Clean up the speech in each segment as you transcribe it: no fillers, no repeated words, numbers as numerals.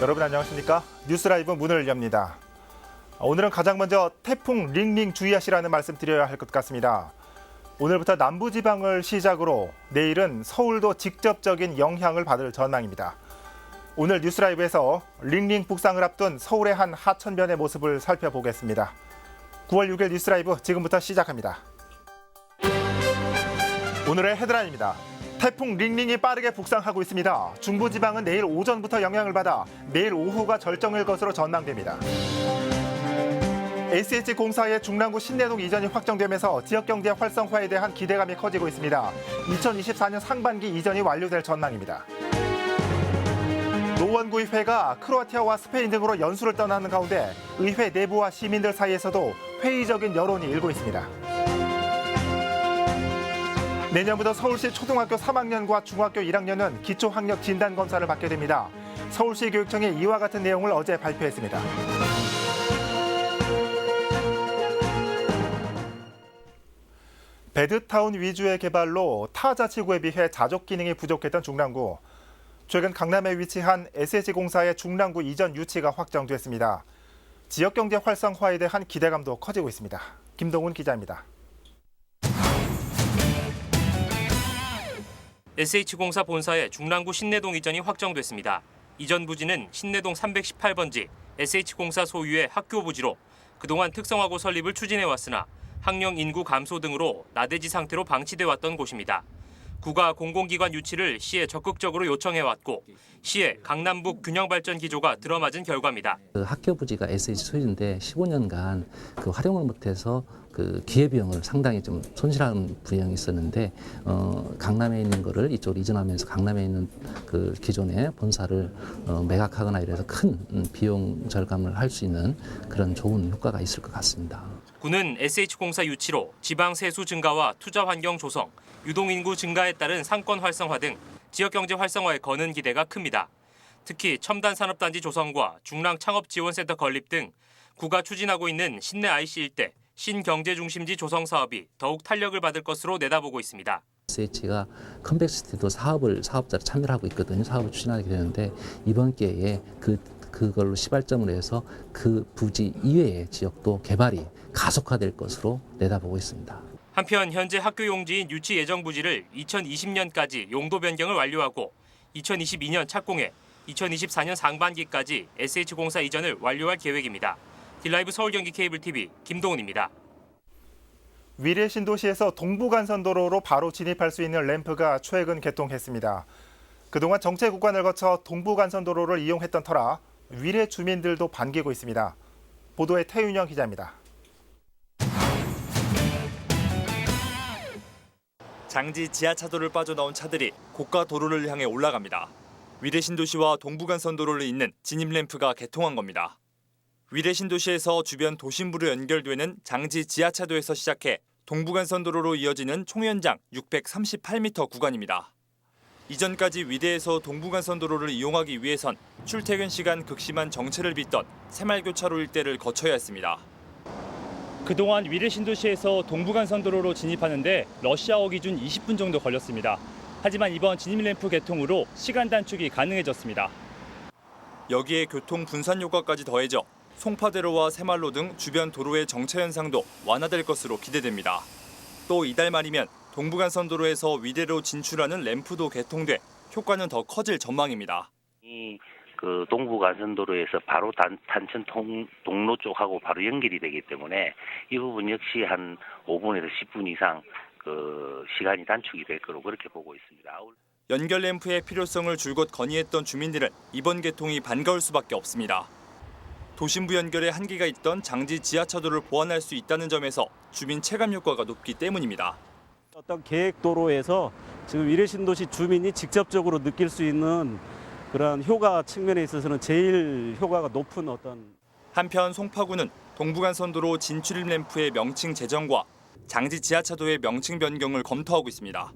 여러분 안녕하십니까? 뉴스라이브 문을 엽니다. 오늘은 가장 먼저 태풍 링링 주의하시라는 말씀 드려야 할 것 같습니다. 오늘부터 남부지방을 시작으로 내일은 서울도 직접적인 영향을 받을 전망입니다. 오늘 뉴스라이브에서 링링 북상을 앞둔 서울의 한 하천변의 모습을 살펴보겠습니다. 9월 6일 뉴스라이브 지금부터 시작합니다. 오늘의 헤드라인입니다. 태풍 링링이 빠르게 북상하고 있습니다. 중부지방은 내일 오전부터 영향을 받아 내일 오후가 절정일 것으로 전망됩니다. SH공사의 중랑구 신내동 이전이 확정되면서 지역경제 활성화에 대한 기대감이 커지고 있습니다. 2024년 상반기 이전이 완료될 전망입니다. 노원구의회가 크로아티아와 스페인 등으로 연수를 떠나는 가운데 의회 내부와 시민들 사이에서도 회의적인 여론이 일고 있습니다. 내년부터 서울시 초등학교 3학년과 중학교 1학년은 기초학력 진단검사를 받게 됩니다. 서울시 교육청이 이와 같은 내용을 어제 발표했습니다. 베드타운 위주의 개발로 타 자치구에 비해 자족 기능이 부족했던 중랑구. 최근 강남에 위치한 SH공사의 중랑구 이전 유치가 확정됐습니다. 지역경제 활성화에 대한 기대감도 커지고 있습니다. 김동훈 기자입니다. SH공사 본사의 중랑구 신내동 이전이 확정됐습니다. 이전 부지는 신내동 318번지 SH공사 소유의 학교 부지로 그동안 특성화고 설립을 추진해왔으나 학령 인구 감소 등으로 나대지 상태로 방치돼 왔던 곳입니다. 구가 공공기관 유치를 시에 적극적으로 요청해왔고 시의 강남북 균형발전 기조가 들어맞은 결과입니다. 그 학교 부지가 SH 소유인데 15년간 그 활용을 못해서 그 기회비용을 상당히 좀 손실한 부분이 있었는데 강남에 있는 거를 이쪽으로 이전하면서 강남에 있는 그 기존의 본사를 매각하거나 이래서 큰 비용 절감을 할 수 있는 그런 좋은 효과가 있을 것 같습니다. 구는 SH공사 유치로 지방 세수 증가와 투자 환경 조성, 유동인구 증가에 따른 상권 활성화 등 지역경제 활성화에 거는 기대가 큽니다. 특히 첨단 산업단지 조성과 중랑 창업지원센터 건립 등 구가 추진하고 있는 신내 IC 일대 신경제중심지 조성 사업이 더욱 탄력을 받을 것으로 내다보고 있습니다. SH가 컴백시티도 사업자로 참여를 하고 있거든요. 사업을 추진하게 되는데 이번 기회에 그걸로 시발점으로 해서 그 부지 이외의 지역도 개발이 가속화될 것으로 내다보고 있습니다. 한편 현재 학교 용지인 유치 예정 부지를 2020년까지 용도 변경을 완료하고 2022년 착공해 2024년 상반기까지 SH공사 이전을 완료할 계획입니다. 딜라이브 서울경기 케이블TV 김동훈입니다. 위례 신도시에서 동부간선도로로 바로 진입할 수 있는 램프가 최근 개통했습니다. 그동안 정체 구간을 거쳐 동부간선도로를 이용했던 터라 위례 주민들도 반기고 있습니다. 보도에 태윤영 기자입니다. 장지 지하차도를 빠져나온 차들이 고가 도로를 향해 올라갑니다. 위례 신도시와 동부간선도로를 잇는 진입 램프가 개통한 겁니다. 위례 신도시에서 주변 도심부로 연결되는 장지 지하차도에서 시작해 동부간선도로로 이어지는 총연장 638m 구간입니다. 이전까지 위례에서 동부간선도로를 이용하기 위해선 출퇴근 시간 극심한 정체를 빚던 새말교차로 일대를 거쳐야 했습니다. 그동안 위례 신도시에서 동부간선도로로 진입하는데 러시아워 기준 20분 정도 걸렸습니다. 하지만 이번 진입 램프 개통으로 시간 단축이 가능해졌습니다. 여기에 교통 분산 효과까지 더해져 송파대로와 새말로 등 주변 도로의 정체 현상도 완화될 것으로 기대됩니다. 또 이달 말이면 동부간선도로에서 위례로 진출하는 램프도 개통돼 효과는 더 커질 전망입니다. 그 동부간선도로에서 바로 단천 동로 쪽하고 바로 연결이 되기 때문에 이 부분 역시 한 5분에서 10분 이상 그 시간이 단축이 될 거로 그렇게 보고 있습니다. 연결 램프의 필요성을 줄곧 건의했던 주민들은 이번 개통이 반가울 수밖에 없습니다. 도심부 연결에 한계가 있던 장지 지하차도를 보완할 수 있다는 점에서 주민 체감 효과가 높기 때문입니다. 어떤 계획도로에서 지금 위례 신도시 주민이 직접적으로 느낄 수 있는 그런 효과 측면에 있어서는 제일 효과가 높은 어떤. 한편 송파구는 동부간선도로 진출입 램프의 명칭 제정과 장지 지하차도의 명칭 변경을 검토하고 있습니다.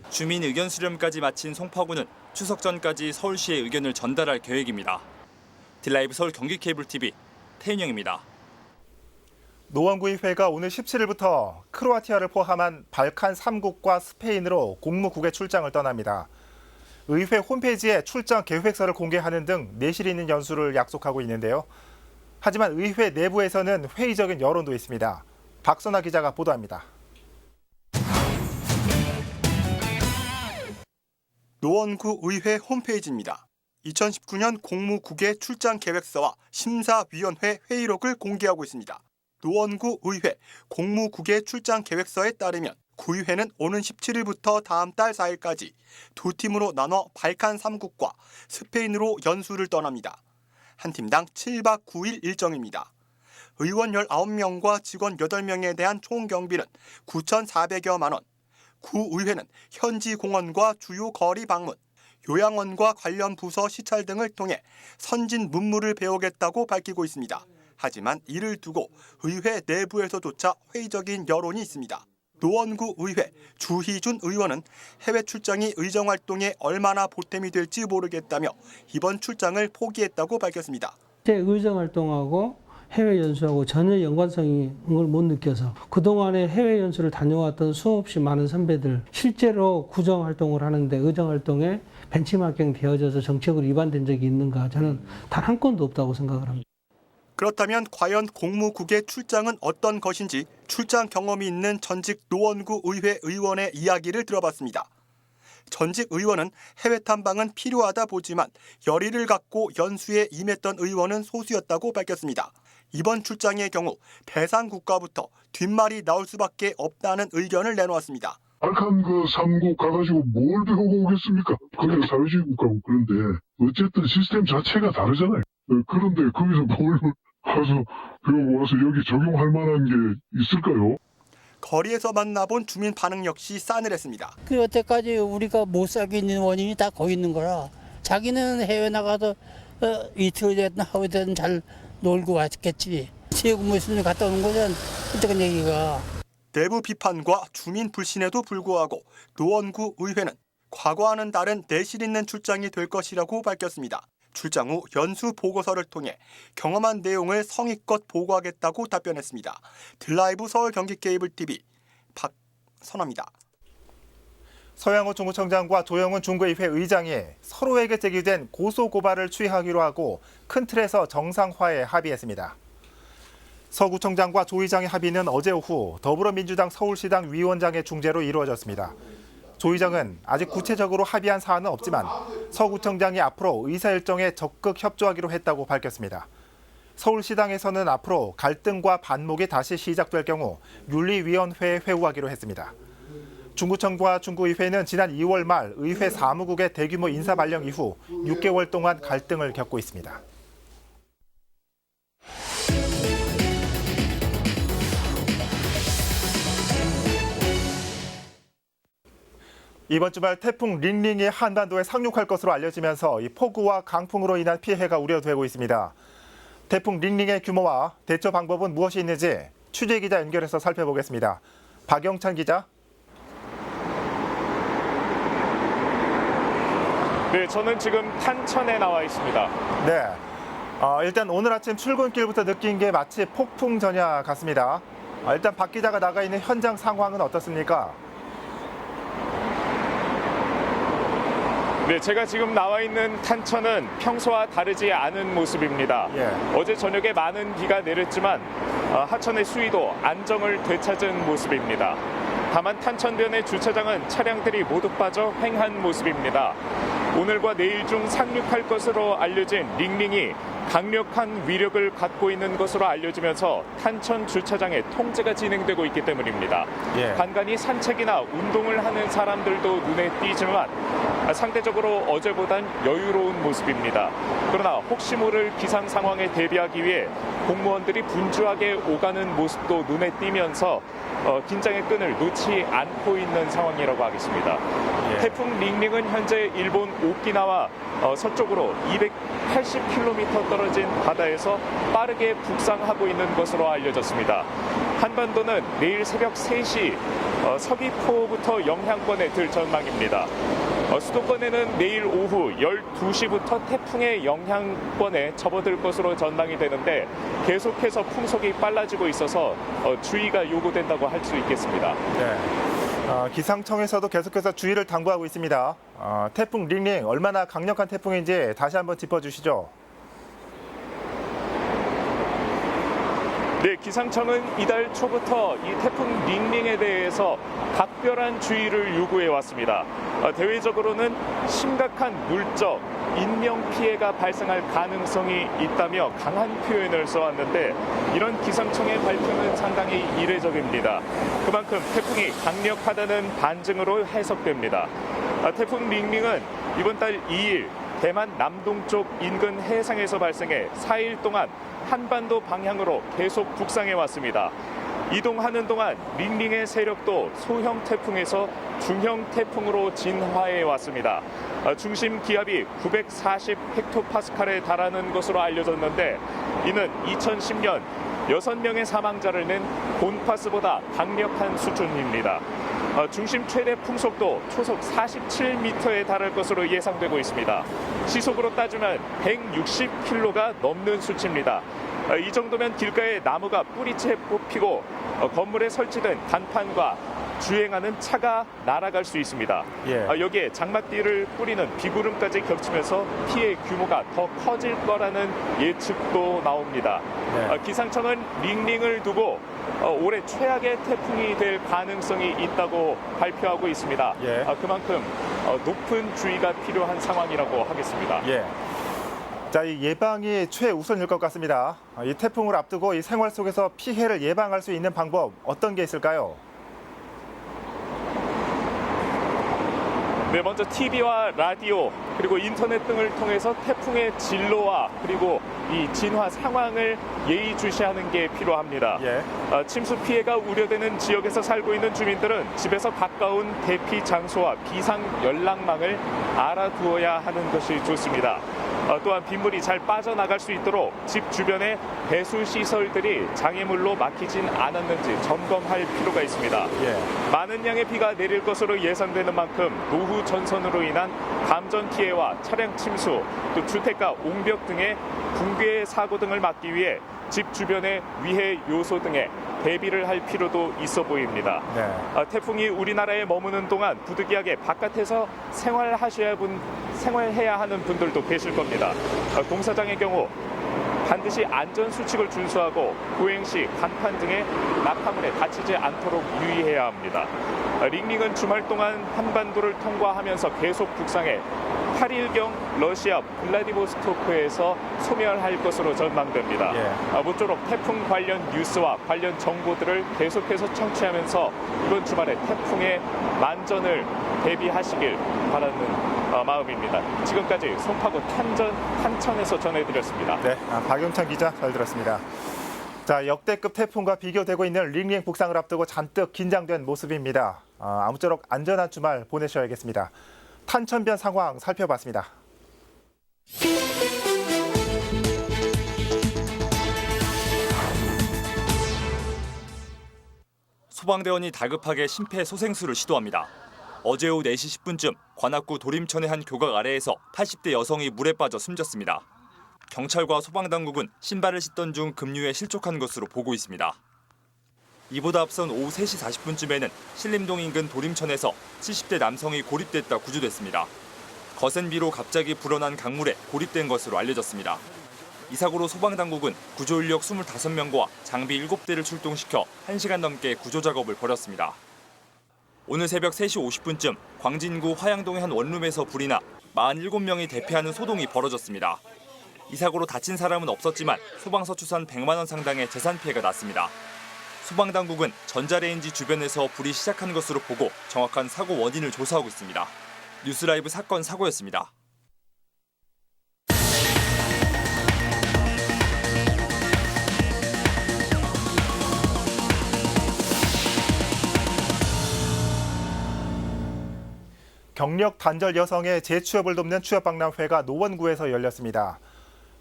주민 의견 수렴까지 마친 송파구는 추석 전까지 서울시의 의견을 전달할 계획입니다. 딜라이브 서울 경기 케이블 TV 태윤영입니다. 노원구의회가 오늘 17일부터 크로아티아를 포함한 발칸 3국과 스페인으로 공무국외 출장을 떠납니다. 의회 홈페이지에 출장 계획서를 공개하는 등 내실 있는 연수를 약속하고 있는데요. 하지만 의회 내부에서는 회의적인 여론도 있습니다. 박선아 기자가 보도합니다. 노원구 의회 홈페이지입니다. 2019년 공무국의 출장 계획서와 심사위원회 회의록을 공개하고 있습니다. 노원구 의회 공무국의 출장 계획서에 따르면 구의회는 오는 17일부터 다음 달 4일까지 두 팀으로 나눠 발칸 3국과 스페인으로 연수를 떠납니다. 한 팀당 7박 9일 일정입니다. 의원 19명과 직원 8명에 대한 총 경비는 9,400여만 원. 구의회는 현지 공원과 주요 거리 방문, 요양원과 관련 부서 시찰 등을 통해 선진 문물을 배우겠다고 밝히고 있습니다. 하지만 이를 두고 의회 내부에서조차 회의적인 여론이 있습니다. 노원구 의회 주희준 의원은 해외 출장이 의정활동에 얼마나 보탬이 될지 모르겠다며 이번 출장을 포기했다고 밝혔습니다. 제 의정활동하고 해외 연수하고 전혀 연관성을 못 느껴서 그동안에 해외 연수를 다녀왔던 수없이 많은 선배들 실제로 구정활동을 하는데 의정활동에 벤치마킹 되어져서 정책으로 위반된 적이 있는가 저는 단 한 건도 없다고 생각을 합니다. 그렇다면 과연 공무국의 출장은 어떤 것인지 출장 경험이 있는 전직 노원구 의회 의원의 이야기를 들어봤습니다. 전직 의원은 해외 탐방은 필요하다 보지만 열의를 갖고 연수에 임했던 의원은 소수였다고 밝혔습니다. 이번 출장의 경우 대상 국가부터 뒷말이 나올 수밖에 없다는 의견을 내놓았습니다. 발칸 3국 가가지고 뭘 배우고 오겠습니까? 거기는 사회주의 국가고 그런데 어쨌든 시스템 자체가 다르잖아요. 그런데 거기서 뭘 가서 배우고 와서 여기 적용할 만한 게 있을까요? 거리에서 만나본 주민 반응 역시 싸늘했습니다. 그 여태까지 우리가 못 살게 있는 원인이 다 거기 있는 거라. 자기는 해외 나가서 이틀 됐든 하루 됐든 잘 놀고 왔겠지. 재외근무 있으면 갔다 오는 거잖아. 어떤 얘기가. 내부 비판과 주민 불신에도 불구하고 노원구 의회는 과거와는 다른 내실 있는 출장이 될 것이라고 밝혔습니다. 출장 후 연수 보고서를 통해 경험한 내용을 성의껏 보고하겠다고 답변했습니다. 드라이브 서울 경기 케이블 TV 박선아입니다. 서양호 중구청장과 조영훈 중구의회 의장이 서로에게 제기된 고소고발을 추이하기로 하고 큰 틀에서 정상화에 합의했습니다. 서 구청장과 조 의장의 합의는 어제 오후 더불어민주당 서울시당 위원장의 중재로 이루어졌습니다. 조 의장은 아직 구체적으로 합의한 사안은 없지만 서 구청장이 앞으로 의사 일정에 적극 협조하기로 했다고 밝혔습니다. 서울시당에서는 앞으로 갈등과 반목이 다시 시작될 경우 윤리위원회에 회부하기로 했습니다. 중구청과 중구의회는 지난 2월 말 의회 사무국의 대규모 인사 발령 이후 6개월 동안 갈등을 겪고 있습니다. 이번 주말 태풍 링링이 한반도에 상륙할 것으로 알려지면서 이 폭우와 강풍으로 인한 피해가 우려되고 있습니다. 태풍 링링의 규모와 대처 방법은 무엇이 있는지 취재 기자 연결해서 살펴보겠습니다. 박영찬 기자. 네, 저는 지금 탄천에 나와 있습니다. 네, 일단 오늘 아침 출근길부터 느낀 게 마치 폭풍 전야 같습니다. 일단 박 기자가 나가 있는 현장 상황은 어떻습니까? 네, 제가 지금 나와 있는 탄천은 평소와 다르지 않은 모습입니다. 어제 저녁에 많은 비가 내렸지만 하천의 수위도 안정을 되찾은 모습입니다. 다만 탄천변의 주차장은 차량들이 모두 빠져 횡한 모습입니다. 오늘과 내일 중 상륙할 것으로 알려진 링링이 강력한 위력을 갖고 있는 것으로 알려지면서 탄천 주차장에 통제가 진행되고 있기 때문입니다. 간간히 산책이나 운동을 하는 사람들도 눈에 띄지만 상대적으로 어제보단 여유로운 모습입니다. 그러나 혹시 모를 기상 상황에 대비하기 위해 공무원들이 분주하게 오가는 모습도 눈에 띄면서 긴장의 끈을 놓지 않고 있는 상황이라고 하겠습니다. 태풍 링링은 현재 일본 오키나와 서쪽으로 280km 떨어진 바다에서 빠르게 북상하고 있는 것으로 알려졌습니다. 한반도는 내일 새벽 3시 서귀포부터 영향권에 들 전망입니다. 수도권에는 내일 오후 12시부터 태풍의 영향권에 접어들 것으로 전망이 되는데 계속해서 풍속이 빨라지고 있어서 주의가 요구된다고 할 수 있겠습니다. 네. 기상청에서도 계속해서 주의를 당부하고 있습니다. 태풍 링링 얼마나 강력한 태풍인지 다시 한번 짚어주시죠. 네, 기상청은 이달 초부터 이 태풍 링링에 대해서 각별한 주의를 요구해 왔습니다. 대외적으로는 심각한 물적, 인명 피해가 발생할 가능성이 있다며 강한 표현을 써왔는데 이런 기상청의 발표는 상당히 이례적입니다. 그만큼 태풍이 강력하다는 반증으로 해석됩니다. 태풍 링링은 이번 달 2일 대만 남동쪽 인근 해상에서 발생해 4일 동안 한반도 방향으로 계속 북상해 왔습니다. 이동하는 동안 링링의 세력도 소형 태풍에서 중형 태풍으로 진화해 왔습니다. 중심 기압이 940 헥토파스칼에 달하는 것으로 알려졌는데 이는 2010년 6명의 사망자를 낸 곤파스보다 강력한 수준입니다. 중심 최대 풍속도 초속 47m에 달할 것으로 예상되고 있습니다. 시속으로 따지면 160km가 넘는 수치입니다. 이 정도면 길가에 나무가 뿌리채 뽑히고 건물에 설치된 간판과 주행하는 차가 날아갈 수 있습니다. 여기에 장막띠를 뿌리는 비구름까지 겹치면서 피해 규모가 더 커질 거라는 예측도 나옵니다. 기상청은 링링을 두고 올해 최악의 태풍이 될 가능성이 있다고 발표하고 있습니다. 그만큼 높은 주의가 필요한 상황이라고 하겠습니다. 자, 이 예방이 최우선일 것 같습니다. 이 태풍을 앞두고 이 생활 속에서 피해를 예방할 수 있는 방법 어떤 게 있을까요? 네, 먼저 TV와 라디오 그리고 인터넷 등을 통해서 태풍의 진로와 그리고 이 진화 상황을 예의주시하는 게 필요합니다. 침수 피해가 우려되는 지역에서 살고 있는 주민들은 집에서 가까운 대피 장소와 비상 연락망을 알아두어야 하는 것이 좋습니다. 또한 빗물이 잘 빠져나갈 수 있도록 집 주변에 배수 시설들이 장애물로 막히진 않았는지 점검할 필요가 있습니다. 많은 양의 비가 내릴 것으로 예상되는 만큼 노후 전선으로 인한 감전 피해와 차량 침수, 또 주택가 옹벽 등의 붕괴 사고 등을 막기 위해 집 주변의 위해 요소 등에 대비를 할 필요도 있어 보입니다. 태풍이 우리나라에 머무는 동안 부득이하게 바깥에서 생활해야 하는 분들도 계실 겁니다. 공사장의 경우 반드시 안전수칙을 준수하고 보행 시 간판 등의 낙하물에 다치지 않도록 유의해야 합니다. 링링은 주말 동안 한반도를 통과하면서 계속 북상해 8일경 러시아 블라디보스토크에서 소멸할 것으로 전망됩니다. 모쪼록 태풍 관련 뉴스와 관련 정보들을 계속해서 청취하면서 이번 주말에 태풍의 만전을 대비하시길 바라는 마음입니다. 지금까지 송파구 탄천에서 전해드렸습니다. 박영찬 기자 잘 들었습니다. 자, 역대급 태풍과 비교되고 있는 링링 북상을 앞두고 잔뜩 긴장된 모습입니다. 아무쪼록 안전한 주말 보내셔야겠습니다. 탄천변 상황 살펴봤습니다. 소방대원이 다급하게 심폐소생술을 시도합니다. 어제 오후 4시 10분쯤 관악구 도림천의 한 교각 아래에서 80대 여성이 물에 빠져 숨졌습니다. 경찰과 소방당국은 신발을 씻던 중 급류에 실족한 것으로 보고 있습니다. 이보다 앞선 오후 3시 40분쯤에는 신림동 인근 도림천에서 70대 남성이 고립됐다 구조됐습니다. 거센 비로 갑자기 불어난 강물에 고립된 것으로 알려졌습니다. 이 사고로 소방당국은 구조인력 25명과 장비 7대를 출동시켜 1시간 넘게 구조작업을 벌였습니다. 오늘 새벽 3시 50분쯤 광진구 화양동의 한 원룸에서 불이 나 47명이 대피하는 소동이 벌어졌습니다. 이 사고로 다친 사람은 없었지만 소방서 추산 100만 원 상당의 재산 피해가 났습니다. 소방당국은 전자레인지 주변에서 불이 시작한 것으로 보고 정확한 사고 원인을 조사하고 있습니다. 뉴스라이브 사건 사고였습니다. 경력 단절 여성의 재취업을 돕는 취업박람회가 노원구에서 열렸습니다.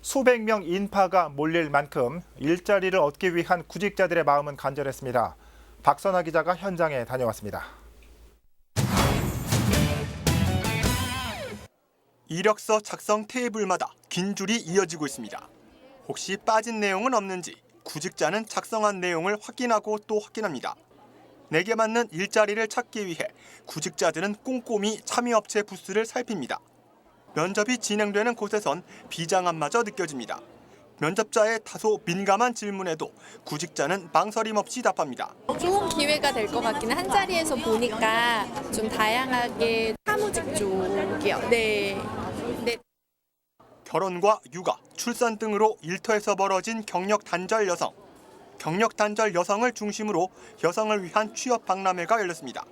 수백 명 인파가 몰릴 만큼 일자리를 얻기 위한 구직자들의 마음은 간절했습니다. 박선아 기자가 현장에 다녀왔습니다. 이력서 작성 테이블마다 긴 줄이 이어지고 있습니다. 혹시 빠진 내용은 없는지 구직자는 작성한 내용을 확인하고 또 확인합니다. 내게 맞는 일자리를 찾기 위해 구직자들은 꼼꼼히 참여업체 부스를 살핍니다. 면접이 진행되는 곳에선 비장함마저 느껴집니다. 면접자의 다소 민감한 질문에도 구직자는 망설임 없이 답합니다. 좋은 기회가 될 것 같기는 한 자리에서 보니까 좀 다양하게 사무직 쪽이요. 네. 결혼과 육아, 출산 등으로 일터에서 벌어진 경력 단절 여성. 경력 단절 여성을 중심으로 여성을 위한 취업 박람회가 열렸습니다.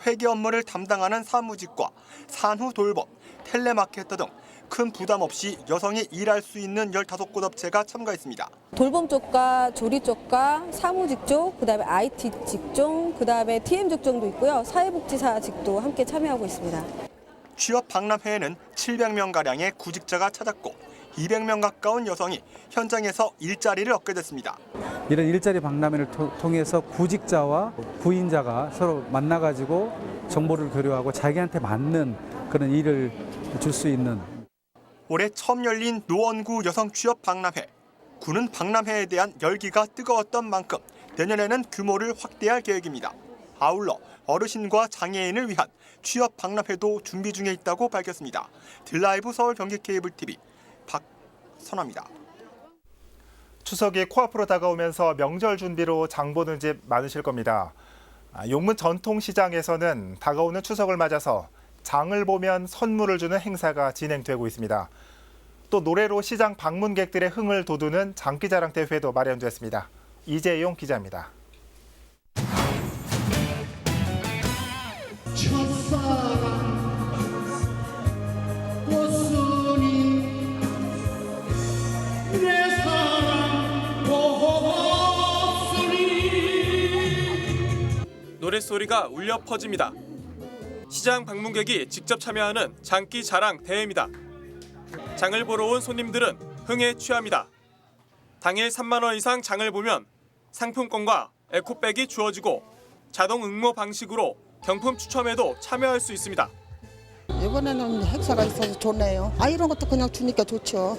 회계 업무를 담당하는 사무직과 산후 돌봄, 텔레마케터 등 큰 부담 없이 여성이 일할 수 있는 15곳 업체가 참가했습니다. 돌봄 쪽과 조리 쪽과 사무직 쪽, 그다음에 IT 직종, 그다음에 TM 직종도 있고요. 사회복지사 직도 함께 참여하고 있습니다. 취업 박람회에는 700명가량의 구직자가 찾았고 200명 가까운 여성이 현장에서 일자리를 얻게 됐습니다. 이런 일자리 박람회를 통해서 구직자와 구인자가 서로 만나가지고 정보를 교류하고 자기한테 맞는 그런 일을 줄 수 있는. 올해 처음 열린 노원구 여성 취업 박람회. 구는 박람회에 대한 열기가 뜨거웠던 만큼 내년에는 규모를 확대할 계획입니다. 아울러 어르신과 장애인을 위한 취업 박람회도 준비 중에 있다고 밝혔습니다. 딜라이브 서울 경기 케이블 TV 박선화입니다. 추석이 코앞으로 다가오면서 명절 준비로 장 보는 집 많으실 겁니다. 용문 전통시장에서는 다가오는 추석을 맞아서 장을 보면 선물을 주는 행사가 진행되고 있습니다. 또 노래로 시장 방문객들의 흥을 돋우는 장기자랑 대회도 마련됐습니다. 이재용 기자입니다. 노랫소리가 울려 퍼집니다. 시장 방문객이 직접 참여하는 장기 자랑 대회입니다. 장을 보러 온 손님들은 흥에 취합니다. 당일 3만 원 이상 장을 보면 상품권과 에코백이 주어지고 자동 응모 방식으로 경품 추첨에도 참여할 수 있습니다. 이번에는 행사가 있어서 좋네요. 이런 것도 그냥 주니까 좋죠.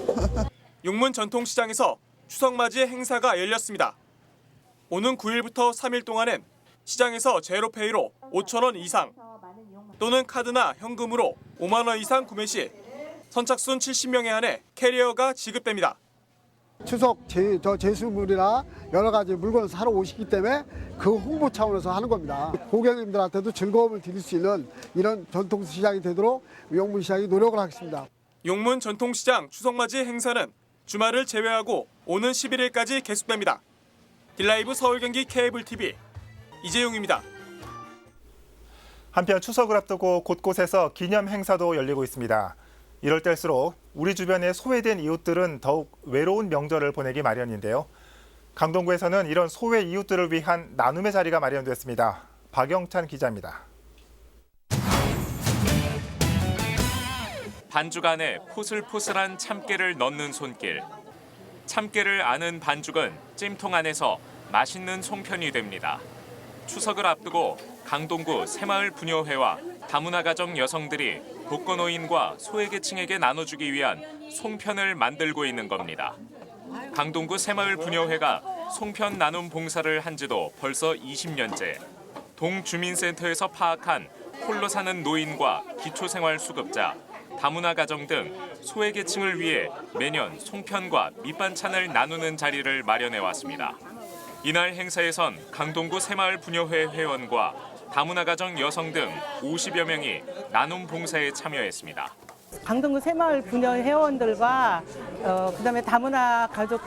용문 전통시장에서 추석맞이 행사가 열렸습니다. 오는 9일부터 3일 동안엔 시장에서 제로페이로 5천 원 이상 또는 카드나 현금으로 5만 원 이상 구매 시 선착순 70명에 한해 캐리어가 지급됩니다. 추석 제수물이나 여러 가지 물건을 사러 오시기 때문에 그 홍보 차원에서 하는 겁니다. 고객님들한테도 즐거움을 드릴 수 있는 이런 전통시장이 되도록 용문시장이 노력을 하겠습니다. 용문 전통시장 추석맞이 행사는 주말을 제외하고 오는 11일까지 계속됩니다. 딜라이브 서울 경기 케이블 TV 이재용입니다. 한편 추석을 앞두고 곳곳에서 기념 행사도 열리고 있습니다. 이럴 때일수록 우리 주변에 소외된 이웃들은 더욱 외로운 명절을 보내기 마련인데요. 강동구에서는 이런 소외 이웃들을 위한 나눔의 자리가 마련됐습니다. 박영찬 기자입니다. 반죽 안에 포슬포슬한 참깨를 넣는 손길. 참깨를 아는 반죽은 찜통 안에서 맛있는 송편이 됩니다. 추석을 앞두고 강동구 새마을 부녀회와 다문화 가정 여성들이 독거노인과 소외계층에게 나눠주기 위한 송편을 만들고 있는 겁니다. 강동구 새마을 부녀회가 송편 나눔 봉사를 한 지도 벌써 20년째. 동주민센터에서 파악한 홀로 사는 노인과 기초생활수급자, 다문화 가정 등 소외계층을 위해 매년 송편과 밑반찬을 나누는 자리를 마련해 왔습니다. 이날 행사에선 강동구 새마을 부녀회 회원과 다문화 가정 여성 등 50여 명이 나눔 봉사에 참여했습니다. 강동구 새마을 부녀 회원들과 그다음에 다문화 가족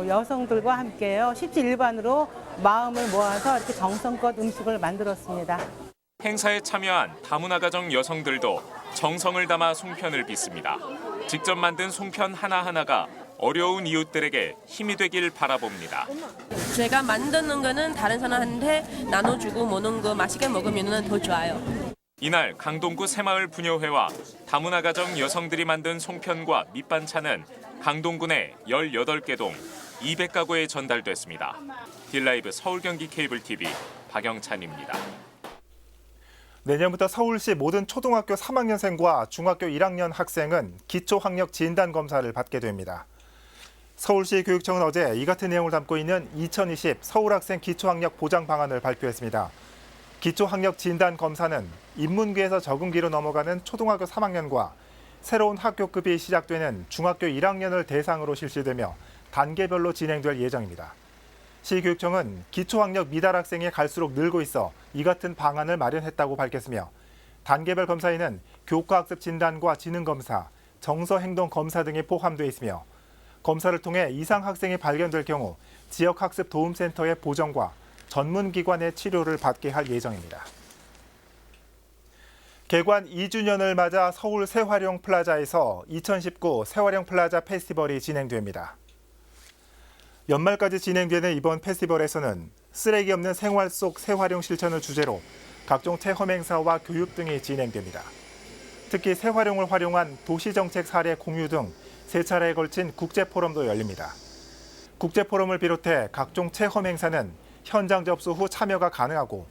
여성들과 함께요. 십지일반으로 마음을 모아서 이렇게 정성껏 음식을 만들었습니다. 행사에 참여한 다문화 가정 여성들도 정성을 담아 송편을 빚습니다. 직접 만든 송편 하나하나가 어려운 이웃들에게 힘이 되길 바라봅니다. 제가 만드는 거는 다른 사람한테 나눠주고 먹는 거 맛있게 먹으면 더 좋아요. 이날 강동구 새마을 부녀회와 다문화 가정 여성들이 만든 송편과 밑반찬은 강동구 내 18개 동 200가구에 전달됐습니다. 딜라이브 서울 경기 케이블 TV 박영찬입니다. 내년부터 서울시 모든 초등학교 3학년생과 중학교 1학년 학생은 기초학력 진단검사를 받게 됩니다. 서울시 교육청은 어제 이 같은 내용을 담고 있는 2020 서울학생 기초학력 보장 방안을 발표했습니다. 기초학력진단검사는 인문계에서 적응기로 넘어가는 초등학교 3학년과 새로운 학교급이 시작되는 중학교 1학년을 대상으로 실시되며 단계별로 진행될 예정입니다. 시교육청은 기초학력 미달 학생이 갈수록 늘고 있어 이 같은 방안을 마련했다고 밝혔으며 단계별 검사에는 교과학습 진단과 지능검사, 정서행동검사 등이 포함되어 있으며 검사를 통해 이상 학생이 발견될 경우 지역학습 도움센터의 보정과 전문기관의 치료를 받게 할 예정입니다. 개관 2주년을 맞아 서울 새화룡 플라자에서 2019 새화룡 플라자 페스티벌이 진행됩니다. 연말까지 진행되는 이번 페스티벌에서는 쓰레기 없는 생활 속 새활용 실천을 주제로 각종 체험 행사와 교육 등이 진행됩니다. 특히 새활용을 활용한 도시정책 사례 공유 등 3차례에 걸친 국제포럼도 열립니다. 국제포럼을 비롯해 각종 체험 행사는 현장 접수 후 참여가 가능하고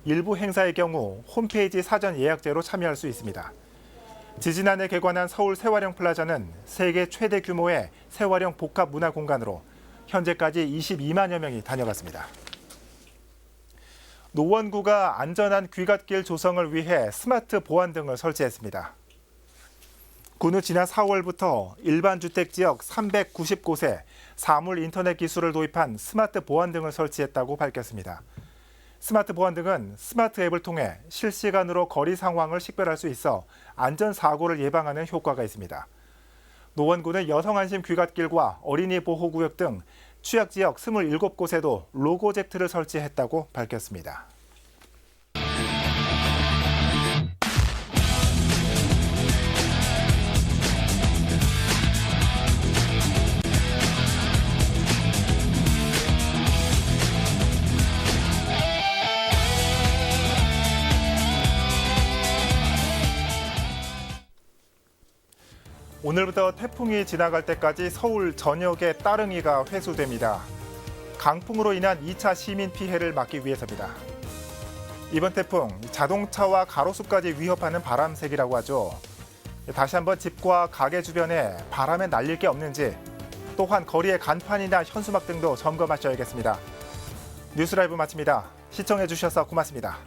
일부 행사의 경우 홈페이지 사전 예약제로 참여할 수 있습니다. 지지난해 개관한 서울 새활용 플라자는 세계 최대 규모의 새활용 복합 문화 공간으로 현재까지 22만여 명이 다녀갔습니다. 노원구가 안전한 귀갓길 조성을 위해 스마트 보안 등을 설치했습니다. 구는 지난 4월부터 일반 주택 지역 390곳에 사물 인터넷 기술을 도입한 스마트 보안 등을 설치했다고 밝혔습니다. 스마트 보안 등은 스마트 앱을 통해 실시간으로 거리 상황을 식별할 수 있어 안전사고를 예방하는 효과가 있습니다. 노원구는 여성안심 귀갓길과 어린이 보호구역 등 취약지역 27곳에도 로고젝트를 설치했다고 밝혔습니다. 오늘부터 태풍이 지나갈 때까지 서울 전역에 따릉이가 회수됩니다. 강풍으로 인한 2차 시민 피해를 막기 위해서입니다. 이번 태풍, 자동차와 가로수까지 위협하는 바람색이라고 하죠. 다시 한번 집과 가게 주변에 바람에 날릴 게 없는지, 또한 거리의 간판이나 현수막 등도 점검하셔야겠습니다. 뉴스라이브 마칩니다. 시청해 주셔서 고맙습니다.